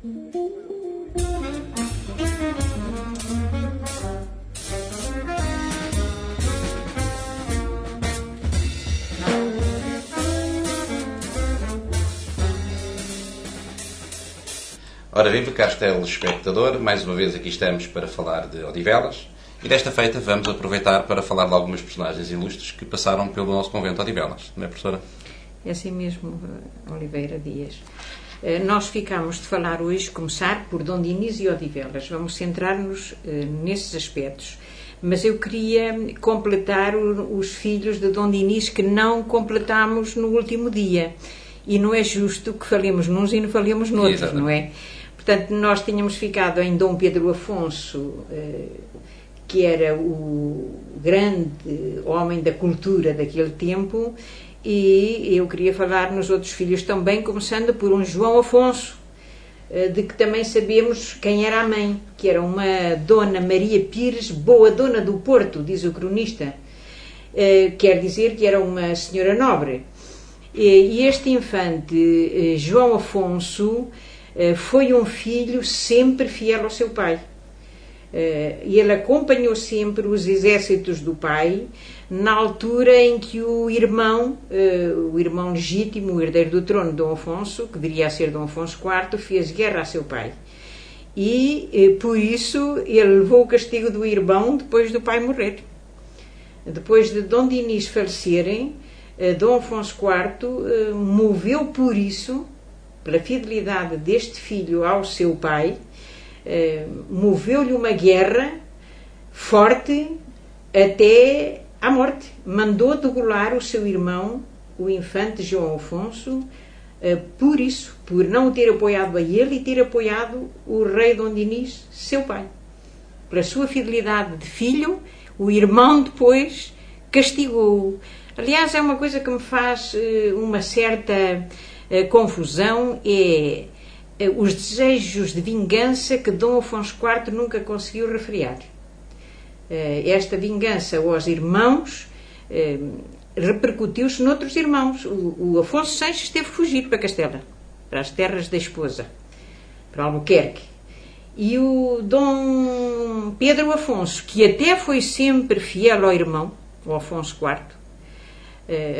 Ora viva, caros telespectador, mais uma vez aqui estamos para falar de Odivelas e desta feita vamos aproveitar para falar de algumas personagens ilustres que passaram pelo nosso convento de Odivelas, não é, professora? É assim mesmo, Oliveira Dias. Nós ficamos de falar hoje, começar por Dom Dinis e Odivelas, vamos centrar-nos nesses aspectos. Mas eu queria completar os filhos de Dom Dinis que não completámos no último dia. E não é justo que falemos nos e não falemos noutros, exatamente, não é? Portanto, nós tínhamos ficado em Dom Pedro Afonso, que era o grande homem da cultura daquele tempo, e eu queria falar nos outros filhos também, começando por um João Afonso, de que também sabemos quem era a mãe, que era uma Dona Maria Pires, boa dona do Porto, diz o cronista, quer dizer que era uma senhora nobre. E este infante, João Afonso, foi um filho sempre fiel ao seu pai. E ele acompanhou sempre os exércitos do pai, na altura em que o irmão legítimo, o herdeiro do trono, Dom Afonso, que viria a ser Dom Afonso IV, fez guerra a seu pai. E por isso ele levou o castigo do irmão depois do pai morrer. Depois de Dom Dinis falecerem, Dom Afonso IV moveu por isso, pela fidelidade deste filho ao seu pai, moveu-lhe uma guerra forte até à morte. Mandou degolar o seu irmão, o infante João Afonso, por isso, por não o ter apoiado a ele e ter apoiado o rei Dom Dinis, seu pai. Pela sua fidelidade de filho, o irmão depois castigou-o. Aliás, é uma coisa que me faz uma certa confusão, os desejos de vingança que Dom Afonso IV nunca conseguiu refrear. Esta vingança aos irmãos repercutiu-se noutros irmãos. O Afonso Sanches teve que fugir para Castela, para as terras da esposa, para Albuquerque. E o Dom Pedro Afonso, que até foi sempre fiel ao irmão, o Afonso IV,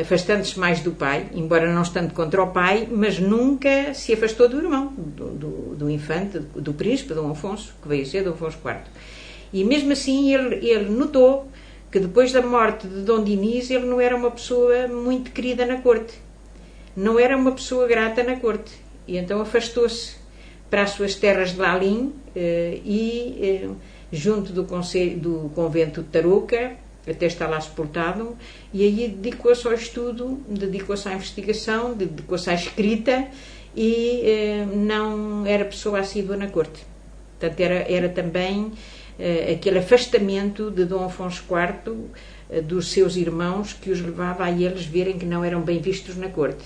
afastando-se mais do pai, embora não estando contra o pai, mas nunca se afastou do irmão, do infante, do príncipe Dom Afonso, que veio a ser Dom Afonso IV. E mesmo assim ele notou que depois da morte de Dom Dinis ele não era uma pessoa muito querida na corte, não era uma pessoa grata na corte, e então afastou-se para as suas terras de Lalín junto do convento de Tarouca, até está lá sepultado, e aí dedicou-se ao estudo, dedicou-se à investigação, dedicou-se à escrita e não era pessoa assídua na corte. Portanto, era também aquele afastamento de Dom Afonso IV dos seus irmãos que os levava a eles verem que não eram bem vistos na corte.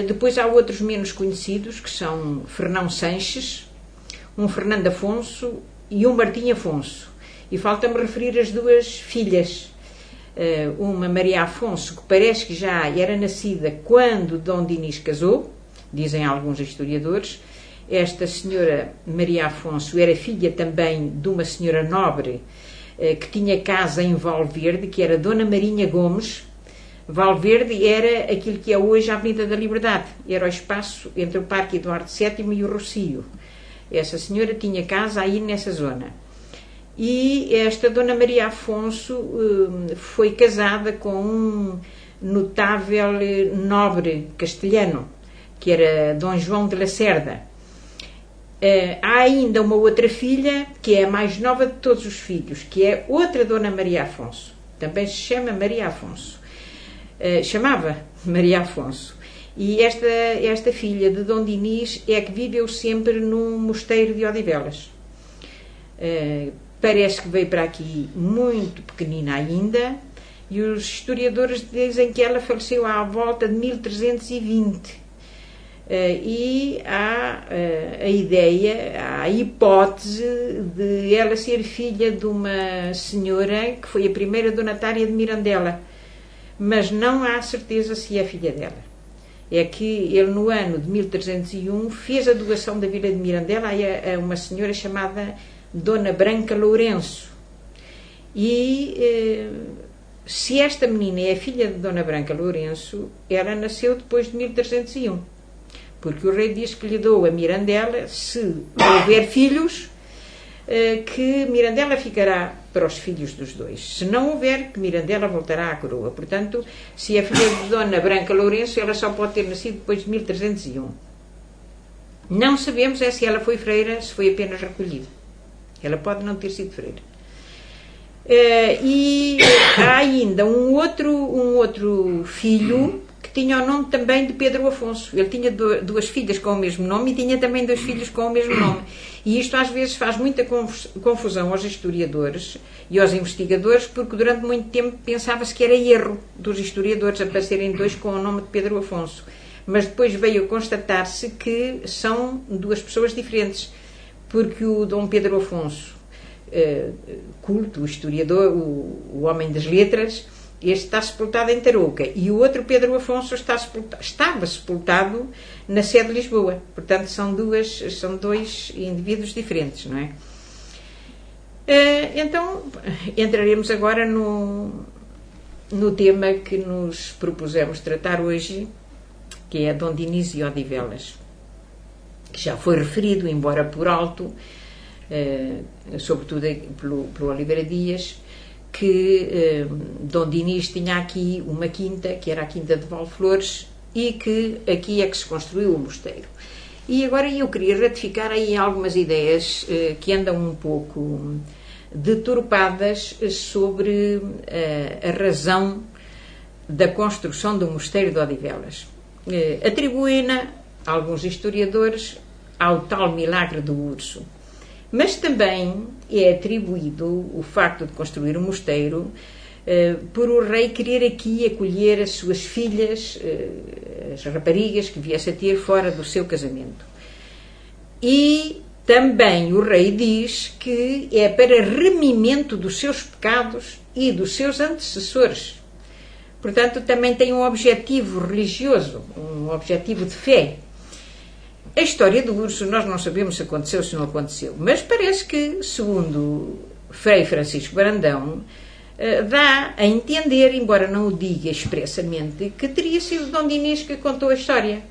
Depois há outros menos conhecidos, que são Fernão Sanches, um Fernando Afonso e um Martim Afonso. E falta-me referir as duas filhas, uma Maria Afonso, que parece que já era nascida quando Dom Dinis casou, dizem alguns historiadores. Esta senhora Maria Afonso era filha também de uma senhora nobre que tinha casa em Valverde, que era Dona Marinha Gomes. Valverde era aquilo que é hoje a Avenida da Liberdade, era o espaço entre o Parque Eduardo VII e o Rossio. Essa senhora tinha casa aí nessa zona. E esta Dona Maria Afonso foi casada com um notável nobre castelhano, que era Dom João de Lacerda. Há ainda uma outra filha, que é a mais nova de todos os filhos, que é outra Dona Maria Afonso. Também se chama Maria Afonso. Chamava Maria Afonso. E esta filha de Dom Dinis é que viveu sempre num mosteiro de Odivelas. Parece que veio para aqui muito pequenina ainda, e os historiadores dizem que ela faleceu à volta de 1320. E há a ideia, há a hipótese de ela ser filha de uma senhora que foi a primeira donatária de Mirandela, mas não há certeza se é filha dela. é que ele, no ano de 1301, fez a doação da vila de Mirandela a uma senhora chamada Dona Branca Lourenço. E se esta menina é filha de Dona Branca Lourenço, ela nasceu depois de 1301, porque o rei diz que lhe dou a Mirandela se houver filhos, que Mirandela ficará para os filhos dos dois. Se não houver, que Mirandela voltará à coroa. Portanto, se é filha de Dona Branca Lourenço, ela só pode ter nascido depois de 1301. Não sabemos se ela foi freira, se foi apenas recolhida. Ela pode não ter sido freira. E há ainda um outro filho que tinha o nome também de Pedro Afonso. Ele tinha duas filhas com o mesmo nome e tinha também 2 filhos com o mesmo nome. E isto às vezes faz muita confusão aos historiadores e aos investigadores, porque durante muito tempo pensava-se que era erro dos historiadores aparecerem 2 com o nome de Pedro Afonso. Mas depois veio a constatar-se que são 2 pessoas diferentes, porque o Dom Pedro Afonso, culto, o historiador, o homem das letras, este está sepultado em Tarouca, e o outro Pedro Afonso estava sepultado na sede de Lisboa. Portanto, são 2 indivíduos diferentes, não é? Então, entraremos agora no tema que nos propusemos tratar hoje, que é Dom Dinis e Odivelas, que já foi referido, embora por alto, sobretudo pelo Oliveira Dias, que Dom Dinis tinha aqui uma quinta, que era a Quinta de Valflores, e que aqui é que se construiu o mosteiro. E agora eu queria ratificar aí algumas ideias que andam um pouco deturpadas sobre a razão da construção do mosteiro de Odivelas. Atribuem-na alguns historiadores ao tal milagre do urso. Mas também é atribuído o facto de construir um mosteiro por o rei querer aqui acolher as suas filhas, as raparigas que viesse a ter fora do seu casamento. E também o rei diz que é para remimento dos seus pecados e dos seus antecessores. Portanto, também tem um objetivo religioso, um objetivo de fé. A história do urso nós não sabemos se aconteceu ou se não aconteceu, mas parece que, segundo Frei Francisco Brandão, dá a entender, embora não o diga expressamente, que teria sido Dom Dinis que contou a história.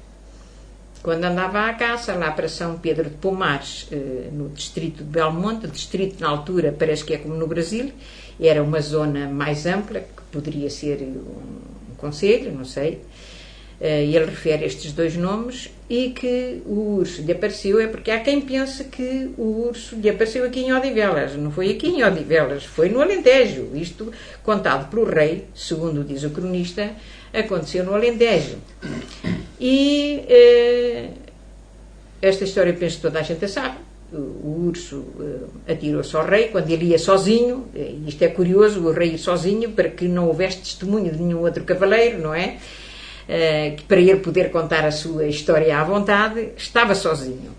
Quando andava à caça, lá para São Pedro de Pomares, no distrito de Belmonte, distrito na altura parece que é como no Brasil, era uma zona mais ampla, que poderia ser um concelho, não sei. Ele refere estes 2 nomes, e que o urso lhe apareceu, é porque há quem pense que o urso lhe apareceu aqui em Odivelas. Não foi aqui em Odivelas, foi no Alentejo. Isto, contado pelo rei, segundo diz o cronista, aconteceu no Alentejo. E esta história, penso que toda a gente a sabe. O urso atirou-se ao rei quando ele ia sozinho. Isto é curioso, o rei ir sozinho, para que não houvesse testemunho de nenhum outro cavaleiro, não é? Para ele poder contar a sua história à vontade, estava sozinho.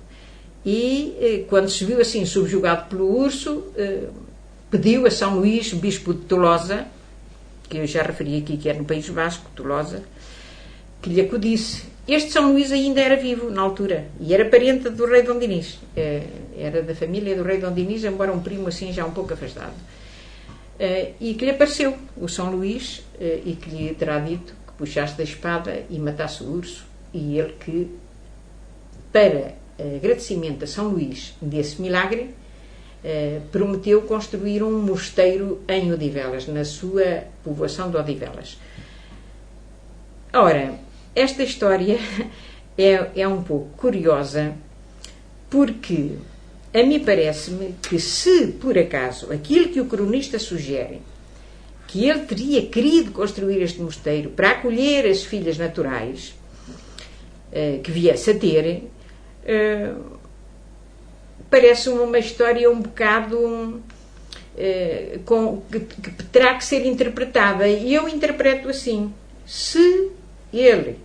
E quando se viu assim subjugado pelo urso, pediu a São Luís, bispo de Tolosa, que eu já referi aqui que era no País Vasco, Tolosa, que lhe acudisse. Este São Luís ainda era vivo na altura e era parente do rei Dom Dinis. Era da família do rei Dom Dinis, embora um primo assim já um pouco afastado. E que lhe apareceu o São Luís e que lhe terá dito puxasse da espada e matasse o urso, e ele que, para agradecimento a São Luís desse milagre, prometeu construir um mosteiro em Odivelas, na sua povoação de Odivelas. Ora, esta história é um pouco curiosa, porque a mim parece-me que, se por acaso aquilo que o cronista sugere, que ele teria querido construir este mosteiro para acolher as filhas naturais que viesse a ter, parece-me uma história um bocado que terá que ser interpretada, e eu interpreto assim: se ele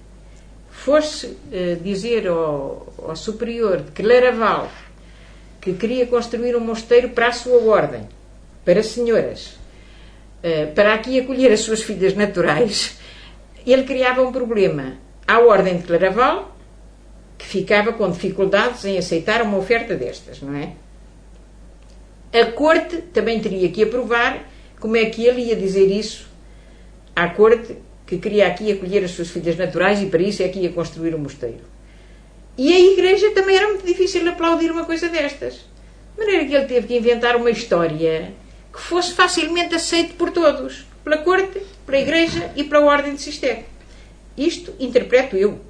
fosse dizer ao superior de Claraval que queria construir um mosteiro para a sua ordem, para senhoras, para aqui acolher as suas filhas naturais, ele criava um problema, à Ordem de Claraval, que ficava com dificuldades em aceitar uma oferta destas, não é? A corte também teria que aprovar como é que ele ia dizer isso à corte, que queria aqui acolher as suas filhas naturais e para isso é que ia construir um mosteiro. E a igreja também era muito difícil aplaudir uma coisa destas. De maneira que ele teve que inventar uma história que fosse facilmente aceita por todos, pela corte, pela igreja e pela ordem de Cister. Isto interpreto eu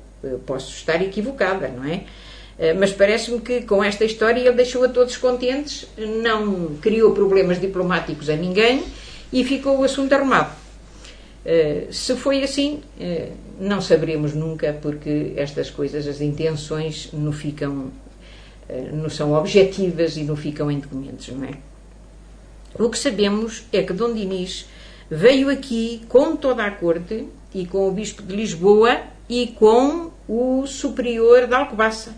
posso estar equivocada, não é? Mas parece-me que com esta história ele deixou a todos contentes, não criou problemas diplomáticos a ninguém e ficou o assunto arrumado. Se foi assim, não saberemos nunca, porque estas coisas, as intenções, não são objetivas e não ficam em documentos, não é? O que sabemos é que Dom Dinis veio aqui com toda a corte e com o bispo de Lisboa e com o superior de Alcobaça,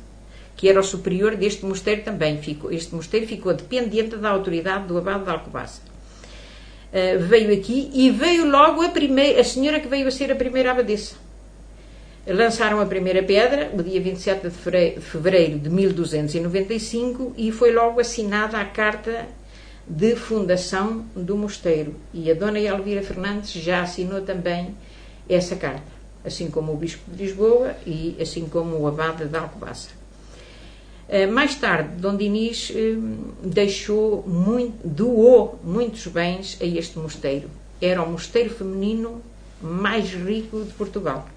que era o superior deste mosteiro também. Este mosteiro ficou dependente da autoridade do abade de Alcobaça. Veio aqui e veio logo a senhora que veio a ser a primeira abadesa. Lançaram a primeira pedra, o dia 27 de fevereiro de 1295, e foi logo assinada a carta de fundação do mosteiro. E a dona Elvira Fernandes já assinou também essa carta, assim como o bispo de Lisboa e assim como o abade de Alcobaça. Mais tarde, Dom Dinis doou muitos bens a este mosteiro. Era o mosteiro feminino mais rico de Portugal.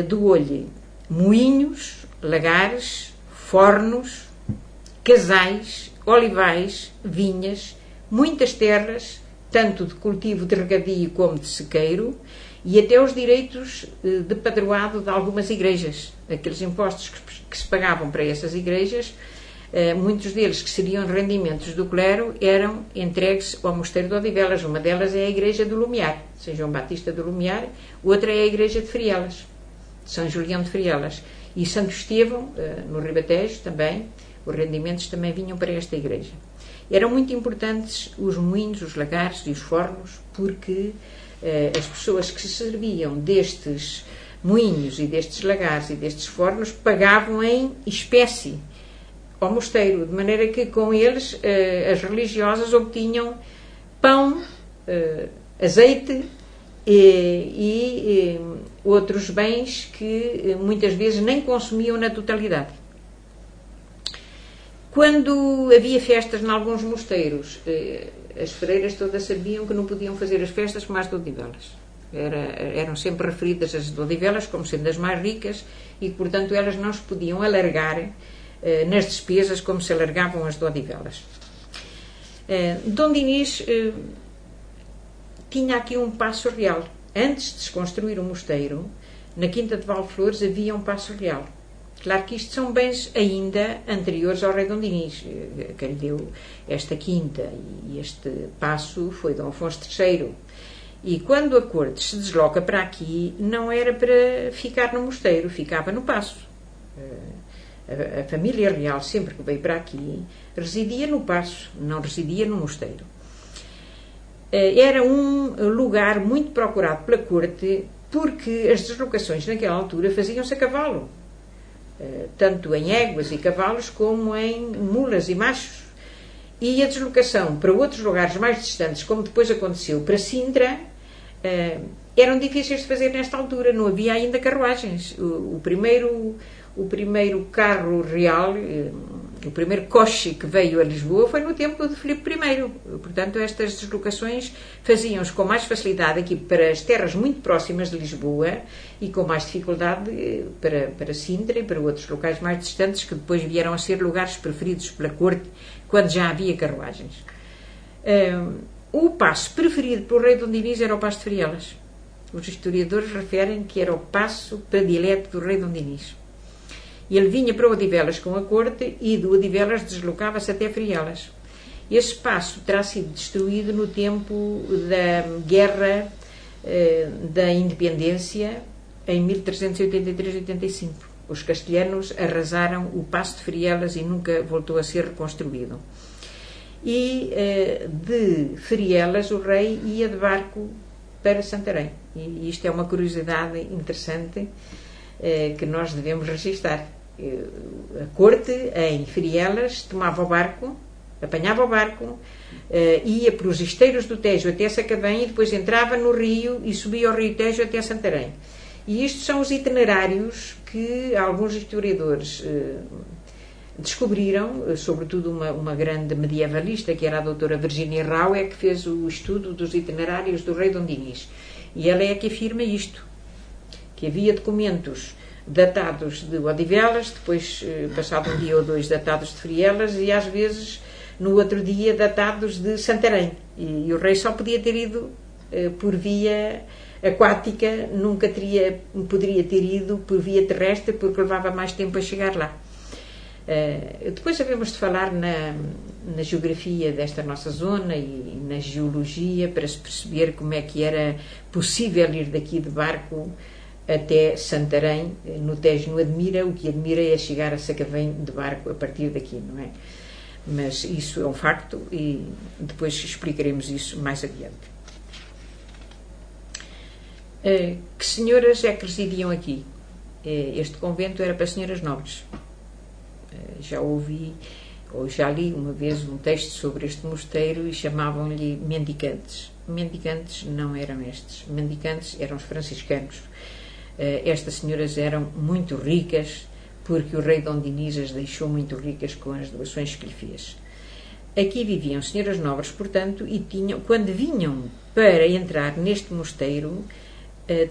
Doou-lhe moinhos, lagares, fornos, casais, olivais, vinhas, muitas terras, tanto de cultivo de regadio como de sequeiro, e até os direitos de padroado de algumas igrejas. Aqueles impostos que se pagavam para essas igrejas, muitos deles que seriam rendimentos do clero, eram entregues ao mosteiro de Odivelas. Uma delas é a igreja do Lumiar, São João Batista do Lumiar, outra é a igreja de Frielas, São Julião de Frielas. E Santo Estevão, no Ribatejo também, os rendimentos também vinham para esta igreja. Eram muito importantes os moinhos, os lagares e os fornos, porque as pessoas que se serviam destes moinhos e destes lagares e destes fornos pagavam em espécie ao mosteiro, de maneira que com eles as religiosas obtinham pão, azeite e outros bens que muitas vezes nem consumiam na totalidade. Quando havia festas em alguns mosteiros, as freiras todas sabiam que não podiam fazer as festas como as de Odivelas. Eram sempre referidas as de Odivelas como sendo as mais ricas e, portanto, elas não se podiam alargar nas despesas como se alargavam as de Odivelas. Dom Dinis tinha aqui um paço real. Antes de se construir o mosteiro, na Quinta de Valflores havia um paço real. Claro que isto são bens ainda anteriores ao rei Dom Dinis, que lhe deu esta quinta, e este paço foi Dom Afonso III. E quando a corte se desloca para aqui, não era para ficar no mosteiro, ficava no paço. A família real, sempre que veio para aqui, residia no paço, não residia no mosteiro. Era um lugar muito procurado pela corte, porque as deslocações naquela altura faziam-se a cavalo. Tanto em éguas e cavalos como em mulas e machos. E a deslocação para outros lugares mais distantes, como depois aconteceu para Sintra, eram difíceis de fazer nesta altura, não havia ainda carruagens. O primeiro carro real, o primeiro coche que veio a Lisboa foi no tempo de Filipe I. Portanto, estas deslocações faziam-se com mais facilidade aqui para as terras muito próximas de Lisboa e com mais dificuldade para Sintra e para outros locais mais distantes, que depois vieram a ser lugares preferidos pela corte quando já havia carruagens. O paço preferido pelo rei Dom Dinis era o paço de Frielas. Os historiadores referem que era o paço predileto do rei Dom Dinis. Ele vinha para Odivelas com a corte e de Odivelas deslocava-se até Frielas. Esse paço terá sido destruído no tempo da Guerra da Independência, em 1383-85. Os castelhanos arrasaram o paço de Frielas e nunca voltou a ser reconstruído. E de Frielas o rei ia de barco para Santarém. E isto é uma curiosidade interessante que nós devemos registar. A corte em Frielas tomava o barco, apanhava o barco, ia para os esteiros do Tejo até Sacavém e depois entrava no rio e subia ao rio Tejo até Santarém. E isto são os itinerários que alguns historiadores descobriram, sobretudo uma grande medievalista, que era a doutora Virginia Rau, é que fez o estudo dos itinerários do rei Dom Dinis. E ela é que afirma isto, que havia documentos datados de Odivelas, depois, passado um dia ou dois, datados de Frielas, e às vezes, no outro dia, datados de Santarém. E o rei só podia ter ido por via aquática, nunca poderia ter ido por via terrestre, porque levava mais tempo a chegar lá. Depois havemos de falar na geografia desta nossa zona e na geologia, para se perceber como é que era possível ir daqui de barco até Santarém, no Tejo, no Admira. O que Admira é chegar a Sacavém de barco a partir daqui, não é? Mas isso é um facto e depois explicaremos isso mais adiante. Que senhoras é que residiam aqui? Este convento era para senhoras nobres. Já ouvi, ou já li uma vez um texto sobre este mosteiro e chamavam-lhe mendicantes. Mendicantes não eram estes. Mendicantes eram os franciscanos. Estas senhoras eram muito ricas, porque o rei Dom Dinis as deixou muito ricas com as doações que lhe fez. Aqui viviam senhoras nobres, portanto, e quando vinham para entrar neste mosteiro,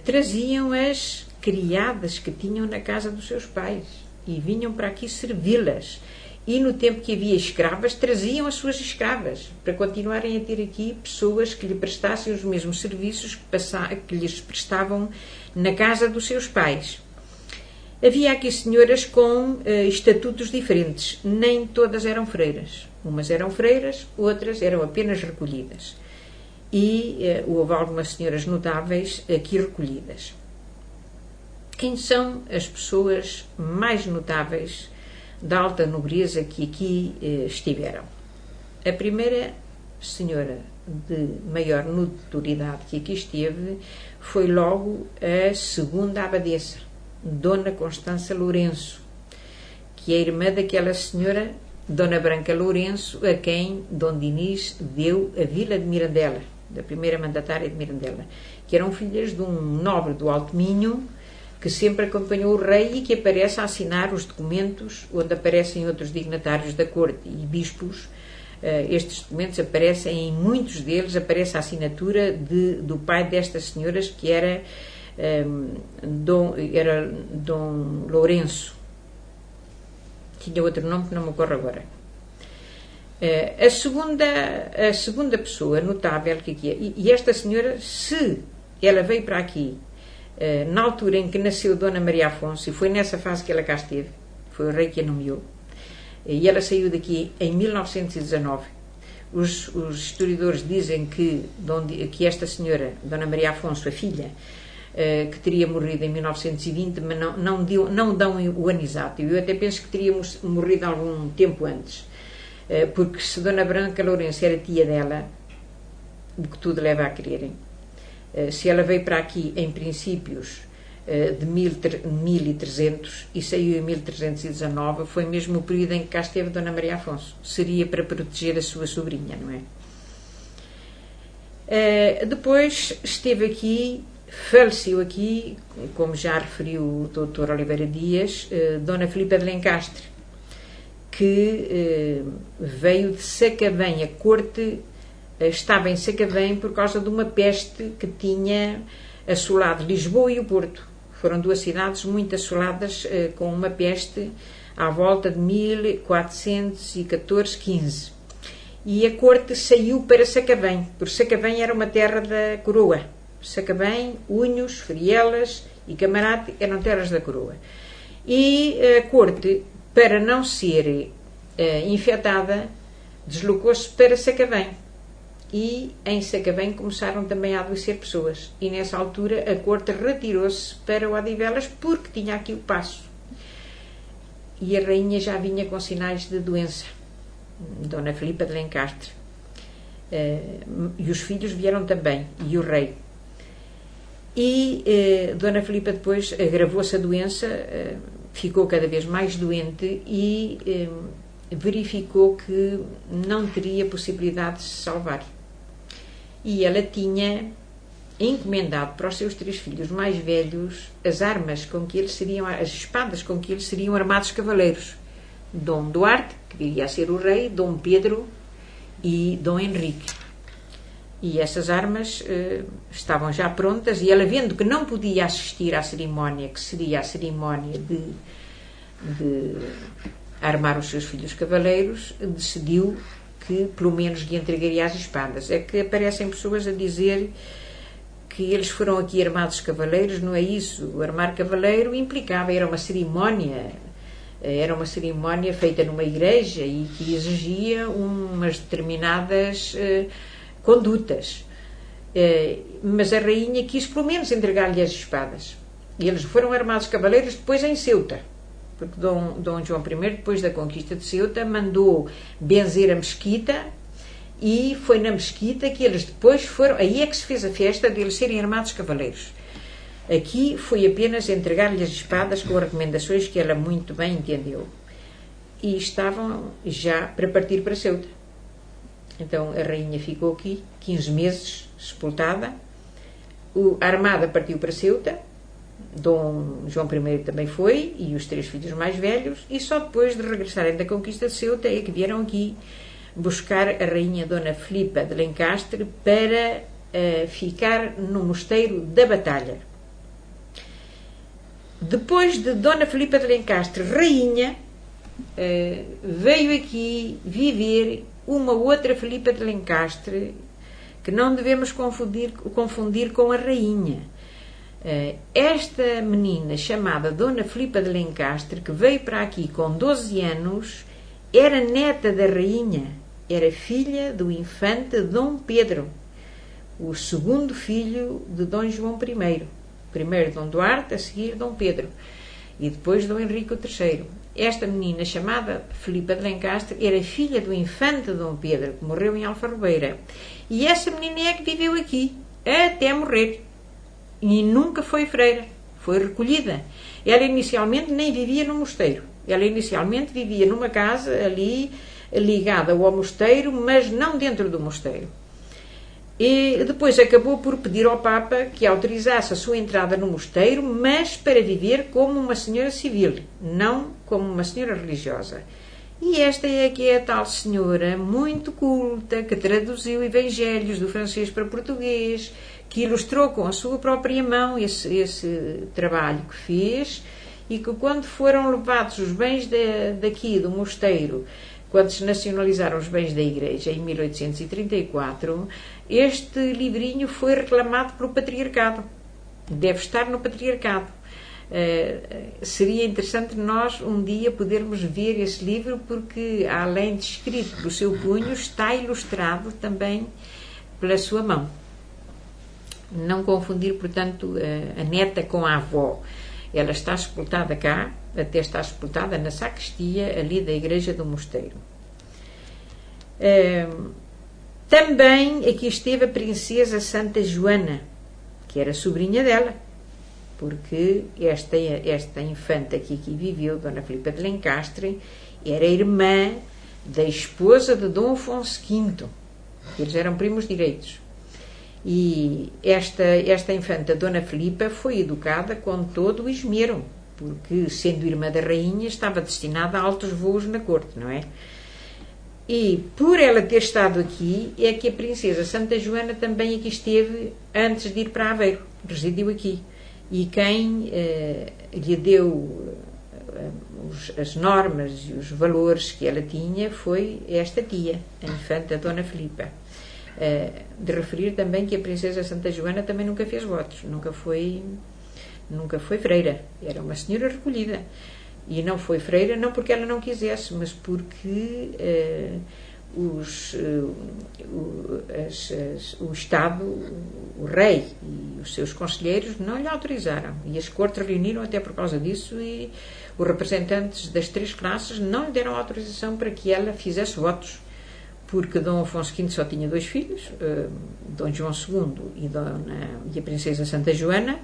traziam as criadas que tinham na casa dos seus pais e vinham para aqui servi-las. E no tempo que havia escravas, traziam as suas escravas para continuarem a ter aqui pessoas que lhe prestassem os mesmos serviços que lhes prestavam na casa dos seus pais. Havia aqui senhoras com estatutos diferentes. Nem todas eram freiras. Umas eram freiras, outras eram apenas recolhidas. E houve algumas senhoras notáveis aqui recolhidas. Quem são as pessoas mais notáveis da alta nobreza que aqui estiveram? A primeira senhora de maior notoriedade que aqui esteve foi logo a segunda abadesa, Dona Constança Lourenço, que é irmã daquela senhora, Dona Branca Lourenço, a quem Dom Dinis deu a vila de Mirandela, da primeira mandatária de Mirandela, que eram filhas de um nobre do Alto Minho, que sempre acompanhou o rei e que aparece a assinar os documentos onde aparecem outros dignatários da corte e bispos. Estes documentos aparecem, em muitos deles aparece a assinatura do pai destas senhoras, que era Dom Lourenço. Tinha outro nome que não me ocorre agora. A segunda pessoa notável que aqui é, e esta senhora, se ela veio para aqui na altura em que nasceu Dona Maria Afonso, e foi nessa fase que ela cá esteve, foi o rei que a nomeou, e ela saiu daqui em 1919. Os historiadores dizem que esta senhora, Dona Maria Afonso, a filha, que teria morrido em 1920, mas não dão o ano exato. Eu até penso que teria morrido algum tempo antes, porque se Dona Branca Lourenço era tia dela, o que tudo leva a crerem. Se ela veio para aqui em princípios de 1300 e saiu em 1319, foi mesmo o período em que cá esteve Dona Maria Afonso. Seria para proteger a sua sobrinha, não é? Depois esteve aqui, faleceu aqui, como já referiu o Dr. Oliveira Dias, Dona Filipa de Lencastre, que veio de Sacavém. A corte estava em Sacavém por causa de uma peste que tinha assolado Lisboa e o Porto. Foram duas cidades muito assoladas com uma peste à volta de 1414-15. E a corte saiu para Sacavém, porque Sacavém era uma terra da coroa. Sacavém, Unhos, Frielas e Camarate eram terras da coroa. E a corte, para não ser infectada, deslocou-se para Sacavém. E em Sacavém começaram também a adoecer pessoas. E nessa altura a corte retirou-se para Odivelas, porque tinha aqui o paço. E a rainha já vinha com sinais de doença, Dona Filipa de Lencastre. E os filhos vieram também, e o rei. E Dona Filipa depois agravou-se a doença, ficou cada vez mais doente e verificou que não teria possibilidade de se salvar. E ela tinha encomendado para os seus 3 filhos mais velhos as armas com que eles seriam, as espadas com que eles seriam armados cavaleiros. Dom Duarte, que viria a ser o rei, Dom Pedro e Dom Henrique. E essas armas estavam já prontas, e ela, vendo que não podia assistir à cerimónia, que seria a cerimónia de armar os seus filhos cavaleiros, decidiu que pelo menos lhe entregaria as espadas. É que aparecem pessoas a dizer que eles foram aqui armados cavaleiros. Não é isso. O armar cavaleiro implicava, era uma cerimónia feita numa igreja e que exigia umas determinadas condutas. Mas a rainha quis pelo menos entregar-lhe as espadas. E eles foram armados cavaleiros depois em Ceuta, porque Dom João I, depois da conquista de Ceuta, mandou benzer a mesquita, e foi na mesquita que eles depois foram, aí é que se fez a festa deles serem armados cavaleiros. Aqui foi apenas entregar-lhe as espadas com as recomendações que ela muito bem entendeu. E estavam já para partir para Ceuta. Então a rainha ficou aqui 15 meses sepultada. A armada partiu para Ceuta. Dom João I também foi, e os 3 filhos mais velhos, e só depois de regressarem da conquista de Ceuta é que vieram aqui buscar a rainha Dona Filipa de Lencastre para ficar no mosteiro da Batalha. Depois de Dona Filipa de Lencastre, rainha, veio aqui viver uma outra Filipa de Lencastre, que não devemos confundir com a rainha. Esta menina chamada Dona Filipa de Lencastre, que veio para aqui com 12 anos, era neta da rainha, era filha do infante Dom Pedro, o segundo filho de Dom João I. Primeiro Dom Duarte, a seguir Dom Pedro, e depois Dom Henrique III. Esta menina chamada Filipa de Lencastre era filha do infante Dom Pedro, que morreu em Alfarrobeira. E essa menina é que viveu aqui até morrer. E nunca foi freira, foi recolhida. Ela inicialmente nem vivia no mosteiro. Ela inicialmente vivia numa casa ali ligada ao mosteiro, mas não dentro do mosteiro. E depois acabou por pedir ao Papa que autorizasse a sua entrada no mosteiro, mas para viver como uma senhora civil, não como uma senhora religiosa. E esta é que é a tal senhora muito culta, que traduziu evangelhos do francês para português, que ilustrou com a sua própria mão esse trabalho que fez, e que quando foram levados os bens daqui do mosteiro, quando se nacionalizaram os bens da Igreja em 1834, este livrinho foi reclamado pelo Patriarcado. Deve estar no Patriarcado. Seria interessante nós um dia podermos ver esse livro, porque além de escrito pelo seu punho, está ilustrado também pela sua mão. Não confundir, portanto, a neta com a avó. Ela está sepultada cá, até está sepultada na sacristia ali da igreja do mosteiro. Também aqui esteve a princesa Santa Joana, que era sobrinha dela, porque esta infanta que aqui viveu, Dona Filipa de Lencastre, era irmã da esposa de Dom Afonso V. Eles eram primos direitos. E esta infanta, Dona Filipa, foi educada com todo o esmero, porque, sendo irmã da rainha, estava destinada a altos voos na corte, não é? E, por ela ter estado aqui, é que a princesa Santa Joana também aqui esteve antes de ir para Aveiro, residiu aqui. E quem lhe deu as normas e os valores que ela tinha foi esta tia, a infanta Dona Filipa. De referir também que a princesa Santa Joana também nunca fez votos, nunca foi freira, era uma senhora recolhida, e não foi freira não porque ela não quisesse, mas porque o Estado, o rei e os seus conselheiros não lhe autorizaram, e as cortes reuniram até por causa disso, e os representantes das 3 classes não lhe deram autorização para que ela fizesse votos, porque Dom Afonso V só tinha 2 filhos, Dom João II e a Princesa Santa Joana,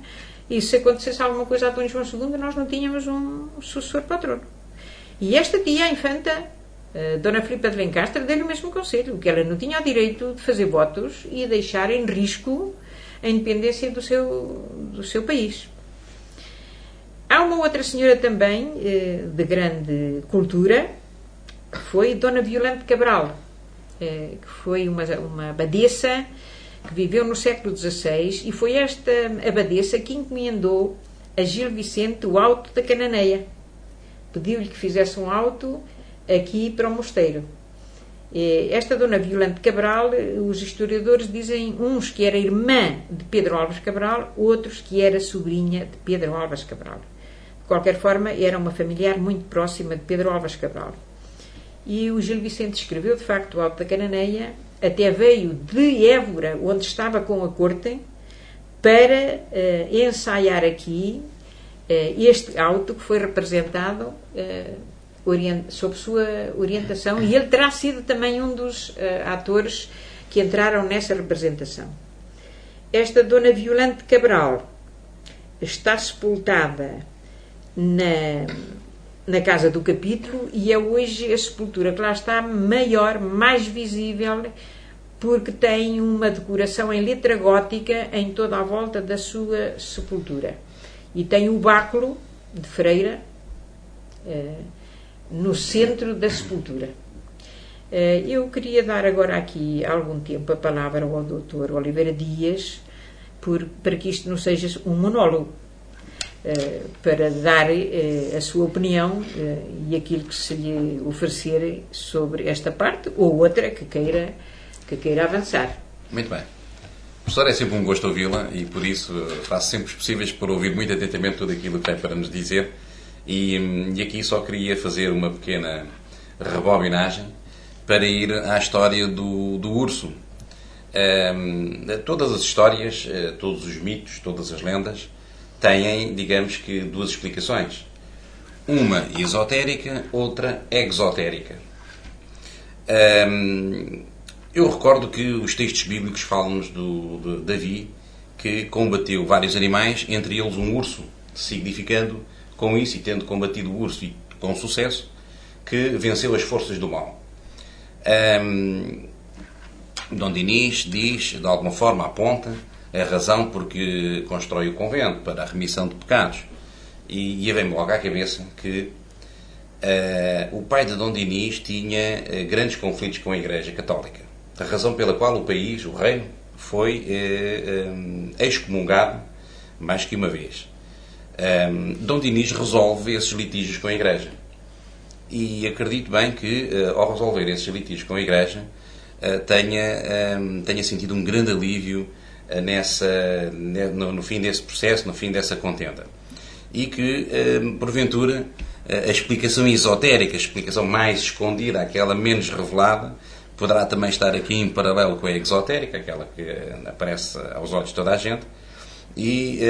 e se acontecesse alguma coisa a Dom João II, nós não tínhamos um sucessor para o trono. E esta tia, a infanta, Dona Filipa de Lencastre, deu-lhe o mesmo conselho, que ela não tinha o direito de fazer votos e deixar em risco a independência do seu país. Há uma outra senhora também, de grande cultura, que foi Dona Violante Cabral, que foi uma abadesa que viveu no século XVI, e foi esta abadesa que encomendou a Gil Vicente o auto da Cananeia. Pediu-lhe que fizesse um auto aqui para o mosteiro. Esta Dona Violante Cabral, os historiadores dizem uns que era irmã de Pedro Álvares Cabral, outros que era sobrinha de Pedro Álvares Cabral. De qualquer forma, era uma familiar muito próxima de Pedro Álvares Cabral. E o Gil Vicente escreveu, de facto, o auto da Cananeia, até veio de Évora, onde estava com a corte, para ensaiar aqui este auto que foi representado sob sua orientação, e ele terá sido também um dos atores que entraram nessa representação. Esta Dona Violante Cabral está sepultada na Casa do Capítulo, e é hoje a sepultura que lá está maior, mais visível, porque tem uma decoração em letra gótica em toda a volta da sua sepultura. E tem o báculo de freira no centro da sepultura. Eu queria dar agora aqui algum tempo a palavra ao Dr. Oliveira Dias, para que isto não seja um monólogo, para dar a sua opinião e aquilo que se lhe oferecer sobre esta parte ou outra que queira avançar. Muito bem. Professor, é sempre um gosto ouvi-la e por isso faço sempre os possíveis por ouvir muito atentamente tudo aquilo que tem para nos dizer, e aqui só queria fazer uma pequena rebobinagem para ir à história do urso. Todas as histórias, todos os mitos, todas as lendas têm, digamos que, duas explicações. Uma esotérica, outra exotérica. Eu recordo que os textos bíblicos falam-nos de Davi, que combateu vários animais, entre eles um urso, significando com isso, e tendo combatido o urso e com sucesso, que venceu as forças do mal. Dom Dinis diz, de alguma forma, aponta a razão porque constrói o convento para a remissão de pecados. E vem-me logo à cabeça que o pai de Dom Dinis tinha grandes conflitos com a Igreja Católica. A razão pela qual o país, o reino, foi excomungado mais que uma vez. Dom Dinis resolve esses litígios com a Igreja. E acredito bem que, ao resolver esses litígios com a Igreja, tenha sentido um grande alívio no fim desse processo, no fim dessa contenda. E que, porventura, a explicação esotérica, a explicação mais escondida, aquela menos revelada, poderá também estar aqui em paralelo com a exotérica, aquela que aparece aos olhos de toda a gente, e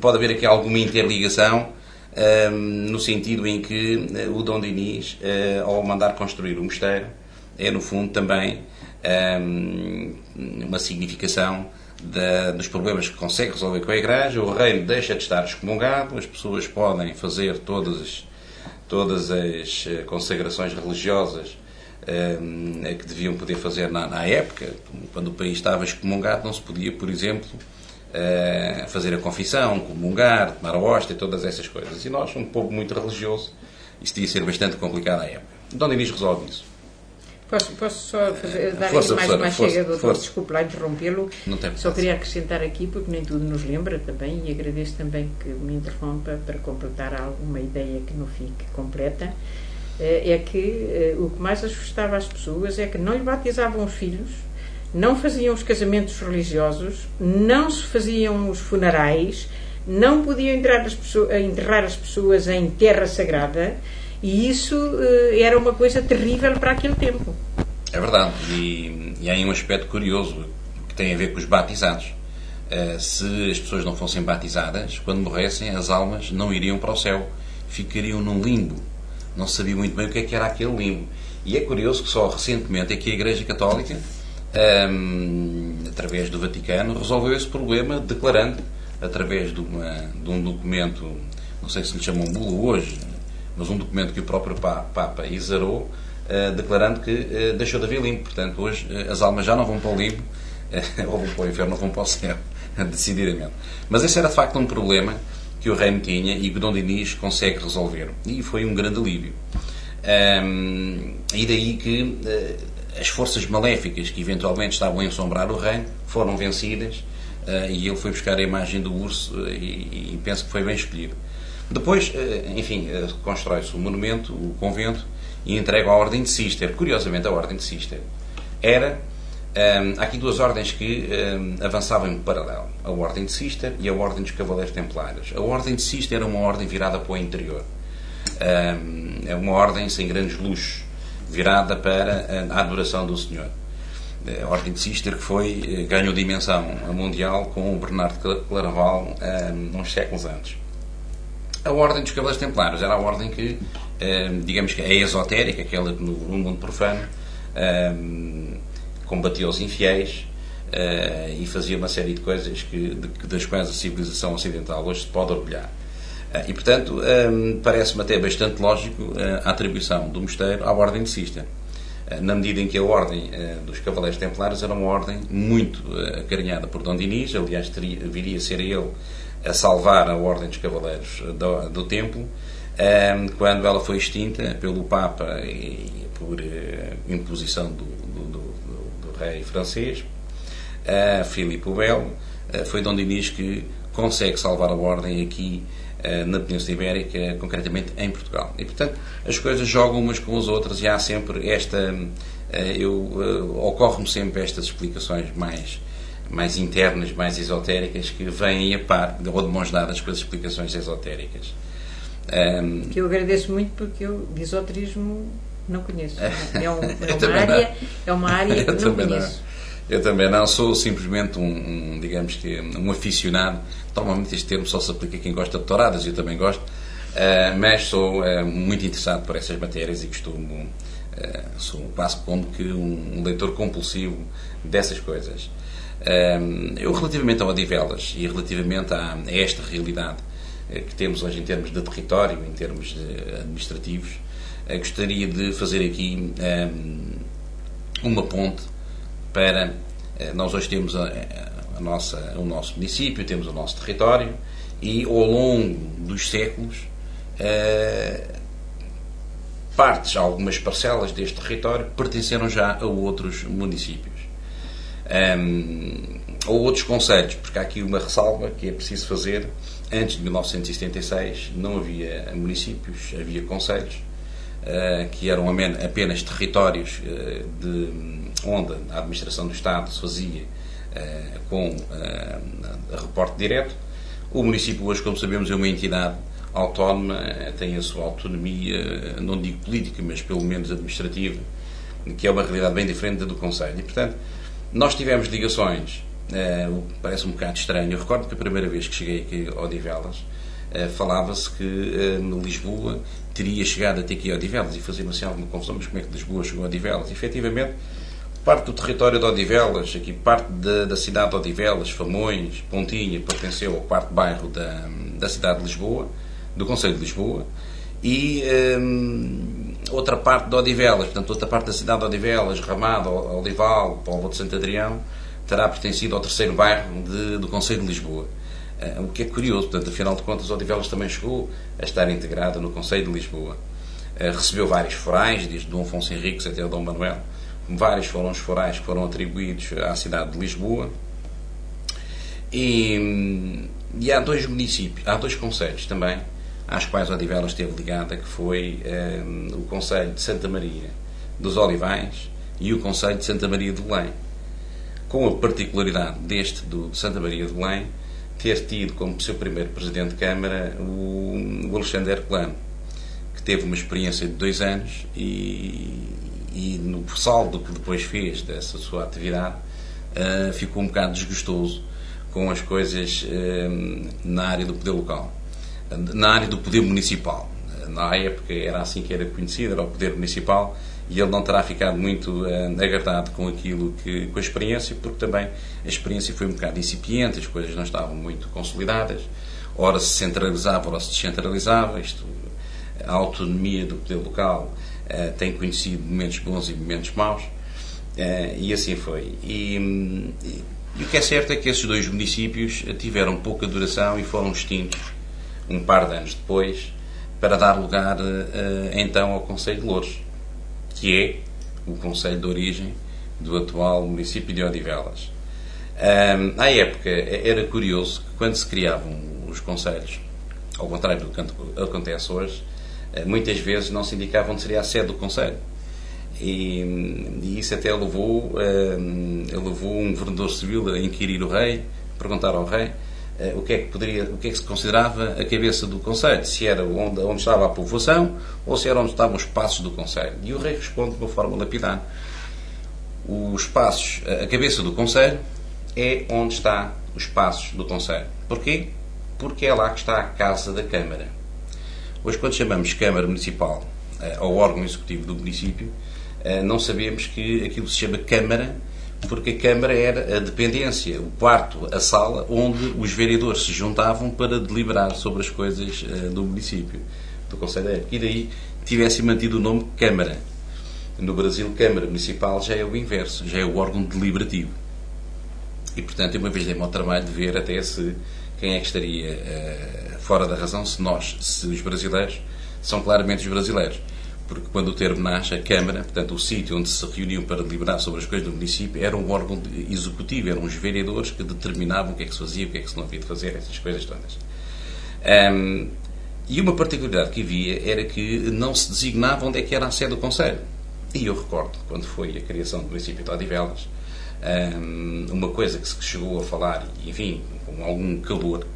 pode haver aqui alguma interligação no sentido em que o Dom Dinis, ao mandar construir o mosteiro, é no fundo também uma significação dos problemas que consegue resolver com a Igreja. O reino deixa de estar excomungado, as pessoas podem fazer todas as consagrações religiosas que deviam poder fazer na época. Quando o país estava excomungado, não se podia, por exemplo, fazer a confissão, comungar, tomar a hóstia, todas essas coisas. E nós, um povo muito religioso, isso ia ser bastante complicado à época. Dom Dinis resolve isso. Posso só dar aqui mais uma chega, doutor, desculpe lá interrompê-lo. Só queria acrescentar aqui, porque nem tudo nos lembra também, e agradeço também que me interrompa para completar alguma ideia que não fique completa. É que o que mais assustava as pessoas é que não lhe batizavam os filhos, não faziam os casamentos religiosos, não se faziam os funerais, não podiam enterrar as pessoas em terra sagrada, e isso era uma coisa terrível para aquele tempo. É verdade, e há aí um aspecto curioso que tem a ver com os batizados. Se as pessoas não fossem batizadas, quando morressem, as almas não iriam para o céu, ficariam num limbo. Não sabia muito bem o que era aquele limbo. E é curioso que só recentemente é que a Igreja Católica, através do Vaticano, resolveu esse problema declarando, através de um documento, não sei se lhe chamam bula hoje, mas um documento que o próprio Papa exarou, declarando que deixou de haver limbo. Portanto, hoje as almas já não vão para o limbo, ou vão para o inferno, ou vão para o céu, decididamente. Mas esse era de facto um problema que o reino tinha e que Dom Dinis consegue resolver. E foi um grande alívio. E daí que as forças maléficas que eventualmente estavam a ensombrar o reino foram vencidas, e ele foi buscar a imagem do urso e penso que foi bem escolhido. Depois, enfim, constrói-se o monumento, o convento, e entrega à Ordem de Cister. Curiosamente, a Ordem de Cister era... há aqui duas ordens que avançavam em paralelo. A Ordem de Cister e a Ordem dos Cavaleiros Templários. A Ordem de Cister era uma ordem virada para o interior. É uma ordem sem grandes luxos, virada para a adoração do Senhor. A Ordem de Cister que ganhou dimensão mundial com o Bernardo de Claraval uns séculos antes. A Ordem dos Cavaleiros Templários era a ordem que, digamos que é esotérica, aquela que no mundo profano combatia os infiéis e fazia uma série de coisas das quais a civilização ocidental hoje se pode orgulhar. E, portanto, parece-me até bastante lógico a atribuição do mosteiro à Ordem de Cister, na medida em que a Ordem dos Cavaleiros Templários era uma ordem muito acarinhada por Dom Dinis. Aliás, viria a ser ele a salvar a Ordem dos Cavaleiros do Templo, quando ela foi extinta pelo Papa e por imposição do rei francês, Filipe o Belo. Foi Dom Dinis que consegue salvar a Ordem aqui na Península Ibérica, concretamente em Portugal. E, portanto, as coisas jogam umas com as outras e há sempre ocorre-me sempre estas explicações mais internas, mais esotéricas, que vêm a par, ou de mãos dadas com as explicações esotéricas. Que eu agradeço muito, porque eu de esoterismo não conheço. É uma área que não conheço. Eu também não, sou simplesmente digamos que um aficionado. Normalmente este termo só se aplica a quem gosta de touradas, eu também gosto, mas sou muito interessado por essas matérias e sou quase como que um leitor compulsivo dessas coisas. Eu, relativamente ao Odivelas e relativamente a esta realidade que temos hoje em termos de território, em termos administrativos, gostaria de fazer aqui uma ponte para... Nós hoje temos o nosso município, temos o nosso território e, ao longo dos séculos, algumas parcelas deste território pertenceram já a outros municípios. Ou outros concelhos, porque há aqui uma ressalva que é preciso fazer. Antes de 1976 não havia municípios, havia concelhos, que eram apenas territórios onde a administração do Estado se fazia com reporte direto. O município hoje, como sabemos, é uma entidade autónoma, tem a sua autonomia, não digo política, mas pelo menos administrativa, que é uma realidade bem diferente da do concelho. E, portanto, nós tivemos ligações, parece um bocado estranho. Eu recordo que a primeira vez que cheguei aqui a Odivelas, falava-se que Lisboa teria chegado até aqui a Odivelas, e fazia-me assim alguma confusão, mas como é que Lisboa chegou a Odivelas? E, efetivamente, parte do território de Odivelas, aqui parte da cidade de Odivelas, Famões, Pontinha, pertenceu ao quarto bairro da cidade de Lisboa, do concelho de Lisboa, e outra parte de Odivelas, portanto, outra parte da cidade de Odivelas, Ramada, Olival, Póvoa de Santo Adrião, terá pertencido ao terceiro bairro do concelho de Lisboa. O que é curioso, portanto, afinal de contas, Odivelas também chegou a estar integrada no concelho de Lisboa. Recebeu vários forais, desde Dom Afonso Henriques até o Dom Manuel. Vários foram os forais que foram atribuídos à cidade de Lisboa. E há dois municípios, há dois concelhos também, às quais Odivelas esteve ligada, que foi o concelho de Santa Maria dos Olivais e o concelho de Santa Maria de Belém, com a particularidade de Santa Maria de Belém ter tido como seu primeiro presidente de Câmara o Alexandre Herculano, que teve uma experiência de 2 anos e no saldo que depois fez dessa sua atividade, ficou um bocado desgostoso com as coisas na área do poder local, na área do poder municipal. Na época era assim que era conhecido, era o poder municipal, e ele não terá ficado muito agradado com aquilo com a experiência, porque também a experiência foi um bocado incipiente, as coisas não estavam muito consolidadas, ora se centralizava, ora se descentralizava, a autonomia do poder local tem conhecido momentos bons e momentos maus, e assim foi. E o que é certo é que esses dois municípios tiveram pouca duração e foram extintos um par de anos depois, para dar lugar então ao Concelho de Loures, que é o concelho de origem do atual município de Odivelas. À época era curioso que quando se criavam os concelhos, ao contrário do que acontece hoje, muitas vezes não se indicava onde seria a sede do concelho. E isso até levou um governador civil a inquirir o rei, perguntar ao rei o que é que se considerava a cabeça do concelho, se era onde estava a povoação ou se era onde estavam os passos do concelho. E o rei responde de uma forma lapidar: os passos, a cabeça do concelho é onde está os passos do concelho. Porquê? Porque é lá que está a casa da Câmara. Hoje, quando chamamos Câmara Municipal ao órgão executivo do município, não sabemos que aquilo se chama Câmara, porque a Câmara era a dependência, o quarto, a sala, onde os vereadores se juntavam para deliberar sobre as coisas do município, do Conselho da época. E daí tivesse mantido o nome Câmara. No Brasil, Câmara Municipal já é o inverso, já é o órgão deliberativo. E, portanto, uma vez dei-me ao trabalho de ver até quem é que estaria fora da razão, se os brasileiros são claramente os brasileiros. Porque quando o termo nasce, a Câmara, portanto o sítio onde se reuniam para deliberar sobre as coisas do município, era um órgão executivo, eram os vereadores que determinavam o que é que se fazia, o que é que se não havia de fazer, essas coisas todas. E uma particularidade que havia era que não se designava onde é que era a sede do Conselho. E eu recordo, quando foi a criação do município de Odivelas, uma coisa que se chegou a falar, enfim, com algum calor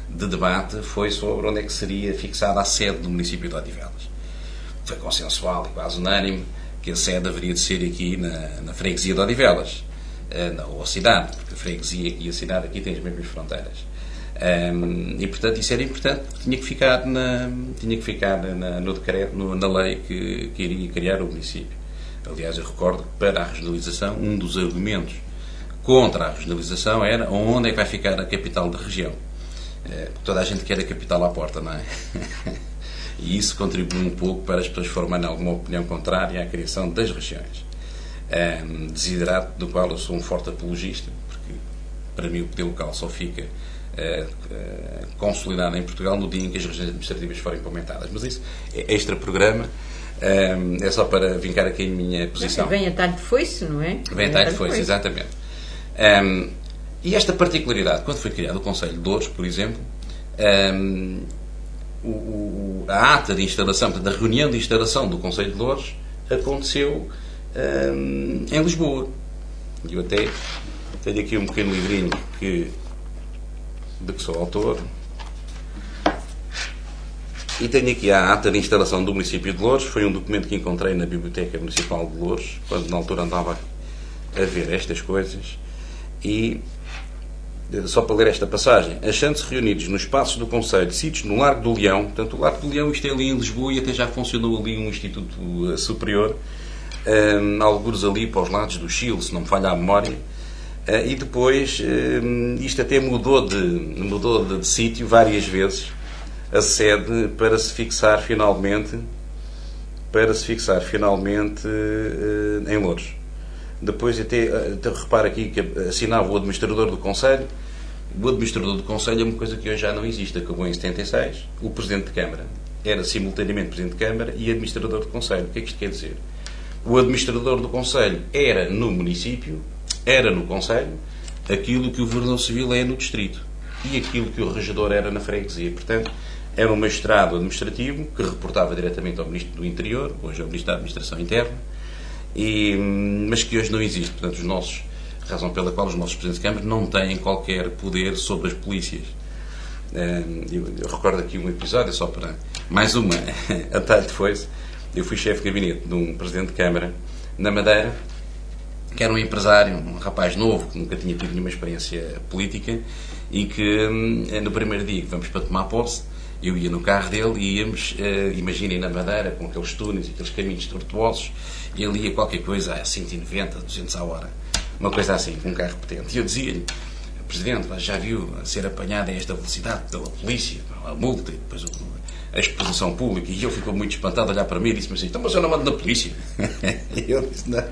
de debate, foi sobre onde é que seria fixada a sede do município de Odivelas. Foi consensual e quase unânime que a sede haveria de ser aqui na freguesia de Odivelas, ou a cidade, porque a freguesia e a cidade aqui têm as mesmas fronteiras. E, portanto, isso era importante, porque tinha que ficar no decreto, na lei que iria criar o município. Aliás, eu recordo que para a regionalização, um dos argumentos contra a regionalização era onde é que vai ficar a capital da região. Toda a gente quer a capital à porta, não é? E isso contribui um pouco para as pessoas formarem alguma opinião contrária à criação das regiões. Desiderato do qual eu sou um forte apologista, porque para mim o poder local só fica consolidado em Portugal no dia em que as regiões administrativas forem implementadas. Mas isso é extra-programa, é só para vincar aqui a minha posição. Vem a tarde foi-se, não é? Vem a tarde foi-se, exatamente. E esta particularidade, quando foi criado o Concelho de Loures, por exemplo, a ata de instalação, da reunião de instalação do Concelho de Loures aconteceu em Lisboa. E eu até tenho aqui um pequeno livrinho de que sou autor. E tenho aqui a ata de instalação do município de Loures. Foi um documento que encontrei na Biblioteca Municipal de Loures, quando na altura andava a ver estas coisas. E só para ler esta passagem: achando-se reunidos nos espaços do Conselho, sítios no Largo do Leão. Portanto, o Largo do Leão, isto é ali em Lisboa, e até já funcionou ali um instituto superior, alguns ali para os lados do Chile, se não me falha a memória. E depois, isto até mudou de sítio várias vezes, a sede, para se fixar finalmente em Loures. Depois até repara aqui que assinava o administrador do Conselho. O administrador do Conselho é uma coisa que hoje já não existe, acabou em 76. O Presidente de Câmara era simultaneamente Presidente de Câmara e administrador do Conselho. O que é que isto quer dizer? O administrador do Conselho era no município, era no Conselho, aquilo que o Governador Civil é no Distrito e aquilo que o Regedor era na freguesia. Portanto, era um magistrado administrativo que reportava diretamente ao Ministro do Interior, hoje é o Ministro da Administração Interna, mas que hoje não existe. Portanto, razão pela qual os nossos Presidentes de Câmara não têm qualquer poder sobre as polícias. Eu recordo aqui um episódio, só para mais uma a tarde foi-se. Eu fui chefe de gabinete de um Presidente de Câmara na Madeira, que era um empresário, um rapaz novo, que nunca tinha tido nenhuma experiência política, e que no primeiro dia que vamos para tomar posse, Eu ia no carro dele e íamos, imaginem, na Madeira, com aqueles túneis e aqueles caminhos tortuosos, e ele ia qualquer coisa a 190, 200 à hora. Uma coisa assim, com um carro potente. E eu dizia-lhe: Presidente, já viu ser apanhado a esta velocidade pela polícia, a multa, e depois a exposição pública? E ele ficou muito espantado a olhar para mim e disse-me assim: então, mas eu não mando na polícia. E eu disse: não.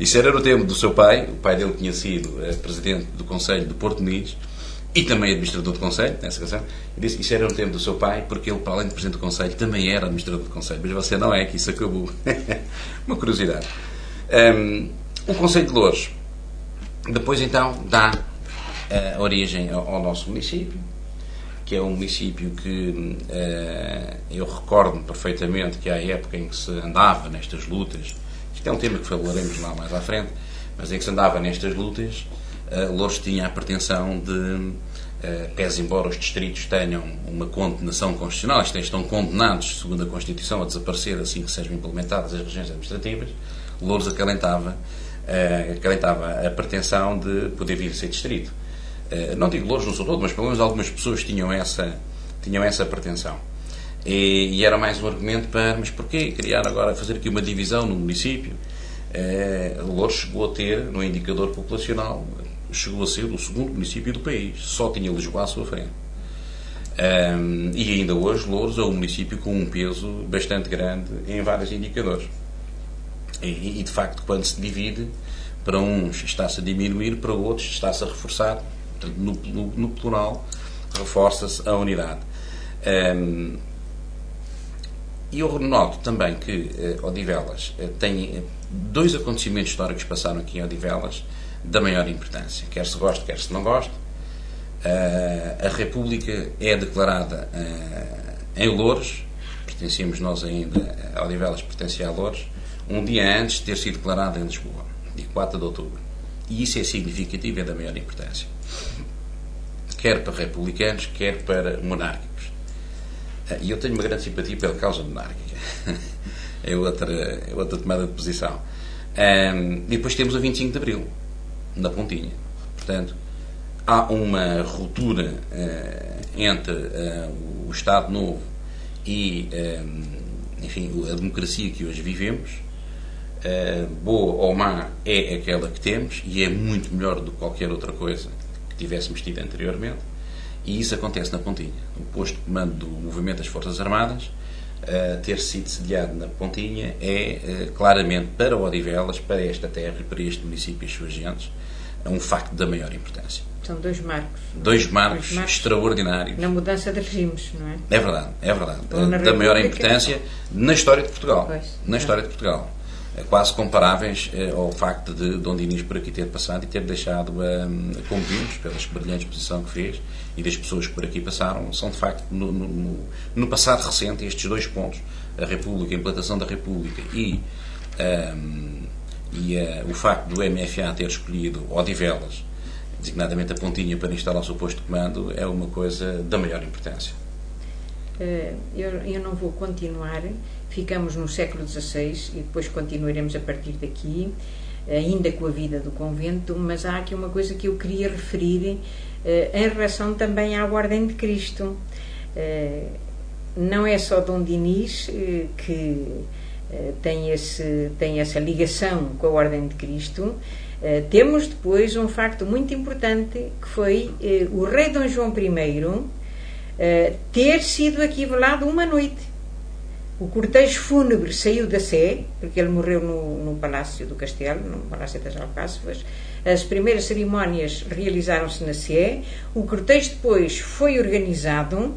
Isso era no tempo do seu pai. O pai dele tinha sido presidente do Conselho de Porto Muniz e também administrador do Conselho, nessa ocasião. E disse: isso era no tempo do seu pai, porque ele, para além de presidente do Conselho, também era administrador do Conselho. Mas você não é, que isso acabou. Uma curiosidade. O Conselho de Loures depois então dá origem ao nosso município, que é um município que eu recordo-me perfeitamente que há época em que se andava nestas lutas. Isto é um tema que falaremos lá mais à frente, mas em que se andava nestas lutas. Loures tinha a pretensão de, pese embora os distritos tenham uma condenação constitucional, estão condenados, segundo a Constituição, a desaparecer assim que sejam implementadas as regiões administrativas, Loures acalentava a pretensão de poder vir a ser distrito. Não digo Loures, não sou todo, mas pelo menos algumas pessoas tinham essa pretensão. E era mais um argumento para, mas porquê criar agora, fazer aqui uma divisão no município? Loures chegou a ter, no indicador populacional, chegou a ser o segundo município do país, só tinha Lisboa à sua frente. E ainda hoje Loures é um município com um peso bastante grande em vários indicadores. E de facto, quando se divide, para uns está-se a diminuir, para outros está-se a reforçar. Portanto, no plural, reforça-se a unidade. E eu noto também que Odivelas tem dois acontecimentos históricos que passaram aqui em Odivelas da maior importância, quer se goste, quer se não goste. A República é declarada em Loures, pertencíamos nós ainda, a Odivelas pertencia a Loures, um dia antes de ter sido declarada em Lisboa, dia 4 de outubro. E isso é significativo, é da maior importância. Quer para republicanos, quer para monárquicos. E eu tenho uma grande simpatia pela causa monárquica. É outra tomada de posição. E depois temos o 25 de Abril, na Pontinha. Portanto, há uma ruptura entre o Estado Novo e, enfim, a democracia que hoje vivemos. Boa ou má é aquela que temos e é muito melhor do que qualquer outra coisa que tivéssemos tido anteriormente. E isso acontece na Pontinha. O posto de comando do movimento das Forças Armadas, ter sido sediado na Pontinha, é claramente para Odivelas, para esta terra e para este município e as suas gentes, um facto da maior importância. São dois marcos. Dois marcos extraordinários. Na mudança de regimes, não é? É verdade. Da maior importância na história de Portugal. Pois, na história de Portugal. Quase comparáveis ao facto de Dom Dinis por aqui ter passado e ter deixado, como vimos, pela brilhante exposição que fez e das pessoas que por aqui passaram, são de facto, no passado recente, estes dois pontos, a República, a implantação da República e o facto do MFA ter escolhido Odivelas, designadamente a Pontinha, para instalar o seu posto de comando, é uma coisa da maior importância. Eu não vou continuar, ficamos no século XVI e depois continuaremos a partir daqui, ainda com a vida do convento, mas há aqui uma coisa que eu queria referir em relação também à Ordem de Cristo. Não é só Dom Dinis que tem essa ligação com a Ordem de Cristo. Temos depois um facto muito importante, que foi o rei Dom João I ter sido aqui velado uma noite. O cortejo fúnebre saiu da Sé, porque ele morreu no Palácio do Castelo, no Palácio das Alcáçovas. As primeiras cerimónias realizaram-se na Sé. O cortejo depois foi organizado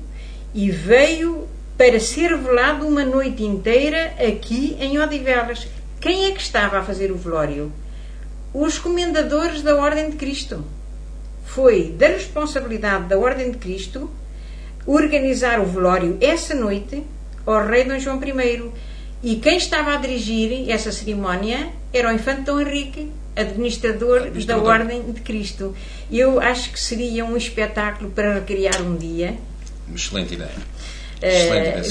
e veio para ser velado uma noite inteira aqui em Odivelas. Quem é que estava a fazer o velório? Os comendadores da Ordem de Cristo. Foi da responsabilidade da Ordem de Cristo organizar o velório essa noite ao rei Dom João I. E quem estava a dirigir essa cerimónia era o infante Dom Henrique, administrador da Ordem de Cristo. Eu acho que seria um espetáculo para recriar um dia. Uma excelente ideia.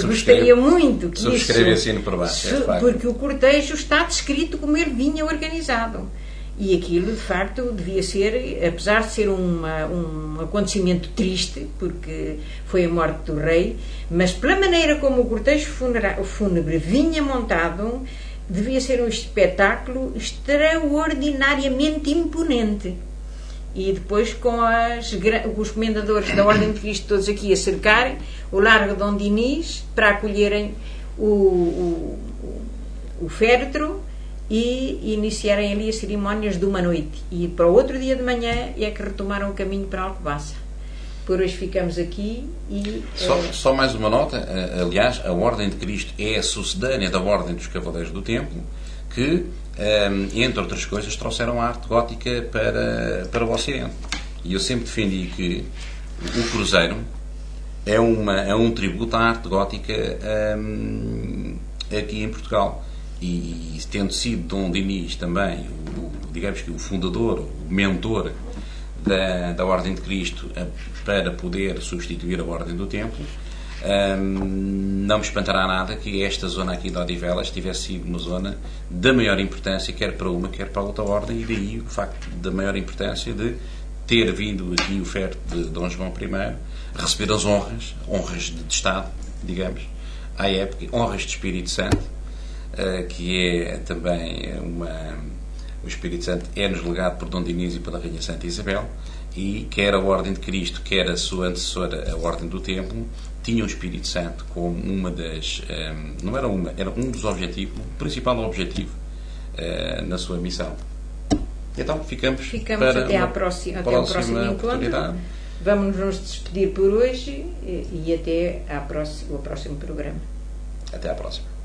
Gostaria muito que subscreve assim por baixo, porque o cortejo está descrito como ele vinha organizado. E aquilo, de facto, devia ser, apesar de ser um acontecimento triste, porque foi a morte do rei, mas pela maneira como o cortejo fúnebre vinha montado, devia ser um espetáculo extraordinariamente imponente. E depois, com os comendadores da Ordem de Cristo todos aqui a cercarem o Largo Dom Dinis para acolherem o féretro e iniciarem ali as cerimónias de uma noite. E para o outro dia de manhã é que retomaram o caminho para Alcobaça. Por hoje ficamos aqui e... Só mais uma nota, aliás, a Ordem de Cristo é a sucedânea da Ordem dos Cavaleiros do Templo, que, entre outras coisas, trouxeram a arte gótica para o Ocidente. E eu sempre defendi que o cruzeiro é um tributo à arte gótica aqui em Portugal. E tendo sido Dom Dinis também, digamos que o fundador, o mentor da Ordem de Cristo para poder substituir a Ordem do Templo, não me espantará nada que esta zona aqui de Odivelas tivesse sido uma zona da maior importância, quer para uma, quer para a outra ordem, e daí o facto da maior importância de ter vindo aqui o féretro de Dom João I receber as honras de Estado, digamos, à época, honras de Espírito Santo, que é também o Espírito Santo é-nos legado por Dom Dinis e pela Rainha Santa Isabel, e quer a Ordem de Cristo, quer a sua antecessora, a Ordem do Templo, tinha o Espírito Santo como uma das... não era uma, era um dos objetivos, o principal objetivo na sua missão. Então, ficamos para até ao próximo encontro. Vamos nos despedir por hoje e até ao próximo programa. Até à próxima.